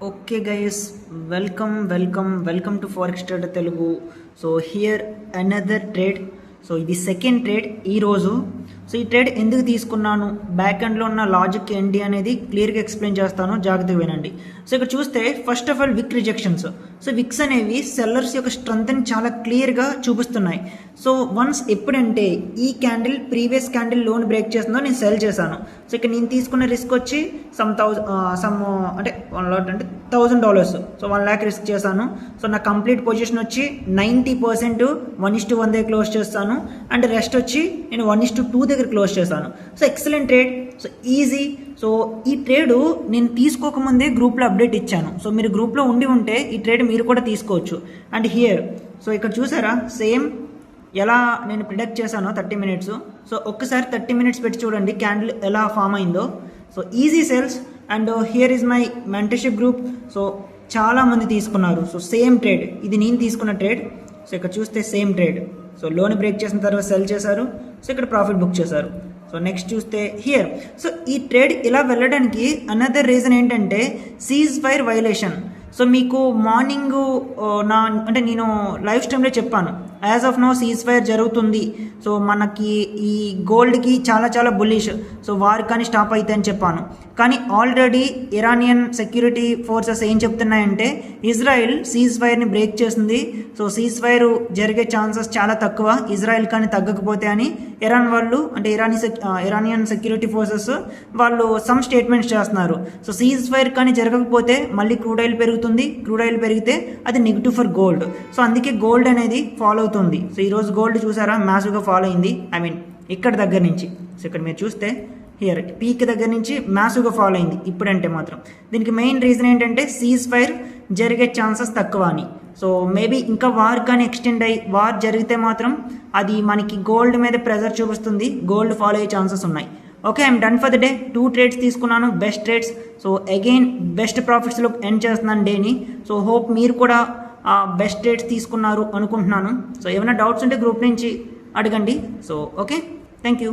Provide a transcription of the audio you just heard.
Okay guys, welcome to Forex Trader Telugu. So here another trade. So ఇది second trade ఈరోజు. So ఈ trade ఎందుకు తీసుకున్నాను, back ఎండ్లో ఉన్న లాజిక్ ఏంటి అనేది క్లియర్గా ఎక్స్ప్లెయిన్ చేస్తాను, జాగ్రత్తగా వినండి. సో ఇక్కడ చూస్తే ఫస్ట్ ఆఫ్ ఆల్ విక్ రిజెక్షన్స్. సో విక్స్ అనేవి సెల్లర్స్ యొక్క స్ట్రెంగ్త్ని చాలా క్లియర్గా చూపిస్తున్నాయి. సో వన్స్ ఎప్పుడంటే ఈ candle previous candle loan break చేస్తుందో నేను సెల్ చేశాను. సో ఇక్కడ నేను తీసుకున్న రిస్క్ వచ్చి అంటే $1,000. సో 1 lakh రిస్క్ చేశాను. సో నా కంప్లీట్ పొజిషన్ వచ్చి 90% 1:1 క్లోజ్ చేస్తాను, అండ్ రెస్ట్ వచ్చి నేను 1:2 దగ్గర క్లోజ్ చేశాను. So excellent trade, so easy. So ఈ ట్రేడ్ నేను తీసుకోకముందే గ్రూప్లో అప్డేట్ ఇచ్చాను. సో మీరు గ్రూప్లో ఉంటే ఈ ట్రేడ్ మీరు కూడా తీసుకోవచ్చు. అండ్ హియర్ సో ఇక్కడ చూసారా, సేమ్ ఎలా నేను ప్రిడిక్ట్ చేశానో 30 minutes. సో ఒక్కసారి 30 minutes పెట్టి చూడండి క్యాండిల్ ఎలా ఫామ్ అయిందో. So easy sales. And here is my mentorship group. So చాలామంది తీసుకున్నారు. సో సేమ్ ట్రేడ్, ఇది నేను తీసుకున్న ట్రేడ్. సో ఇక్కడ చూస్తే same trade. So loan break చేసిన తర్వాత సెల్ చేశారు. సో ఇక్కడ ప్రాఫిట్ బుక్ చేశారు. సో నెక్స్ట్ చూస్తే హియర్. సో ఈ ట్రేడ్ ఇలా వెళ్ళడానికి అనదర్ రీజన్ ఏంటంటే సీజ్ ఫైర్ వైలేషన్. సో మీకు మార్నింగ్ అంటే నేను లైవ్ స్ట్రీమ్లో చెప్పాను, as of now cease fire జరుగుతుంది. సో మనకి ఈ గోల్డ్కి చాలా బుల్లిష్. సో వారు కానీ స్టాప్ అయితే అని చెప్పాను. కానీ ఆల్రెడీ ఇరానియన్ సెక్యూరిటీ ఫోర్సెస్ ఏం చెప్తున్నాయంటే ఇజ్రాయెల్ సీజ్ ఫైర్ని బ్రేక్ చేసింది. సో సీజ్ ఫైర్ జరిగే ఛాన్సెస్ చాలా తక్కువ, ఇజ్రాయెల్ కానీ తగ్గకపోతే అని ఇరాన్ వాళ్ళు, అంటే ఇరానియన్ సెక్యూరిటీ ఫోర్సెస్ వాళ్ళు సమ్ స్టేట్మెంట్స్ చేస్తున్నారు. సో సీజ్ ఫైర్ కానీ జరగకపోతే మళ్ళీ క్రూడ్ ఆయిల్ పెరుగుతుంది, క్రూడ్ ఆయిల్ పెరిగితే అది నెగిటివ్ ఫర్ గోల్డ్. సో అందుకే గోల్డ్ అనేది ఫాలో అవుతుంది. సో ఈరోజు గోల్డ్ చూసారా మ్యాసివ్గా ఫాలో అయింది. ఇక్కడ దగ్గర నుంచి. సో ఇక్కడ మీరు చూస్తే హియర్ పీక్ దగ్గర నుంచి మ్యాసివ్గా ఫాలో అయింది ఇప్పుడంటే మాత్రం. దీనికి మెయిన్ రీజన్ ఏంటంటే సీజ్ ఫైర్ జరిగే ఛాన్సెస్ తక్కువ అని. సో మేబీ ఇంకా వార్ కానీ ఎక్స్టెండ్ అయ్యి వార్ జరిగితే మాత్రం అది మనకి గోల్డ్ మీద ప్రెజర్ చూపిస్తుంది, గోల్డ్ ఫాలో అయ్యే ఛాన్సెస్ ఉన్నాయి. Okay, I'm done for the day. 2 trades తీసుకున్నాను, best trades. So again best ప్రాఫిట్స్లో ఎండ్ చేస్తున్నాను డేని. సో హోప్ మీరు కూడా బెస్ట్ ట్రేడ్స్ తీసుకున్నారు అనుకుంటున్నాను. సో ఏమైనా డౌట్స్ ఉంటే గ్రూప్ నుంచి అడగండి. So okay, thank you.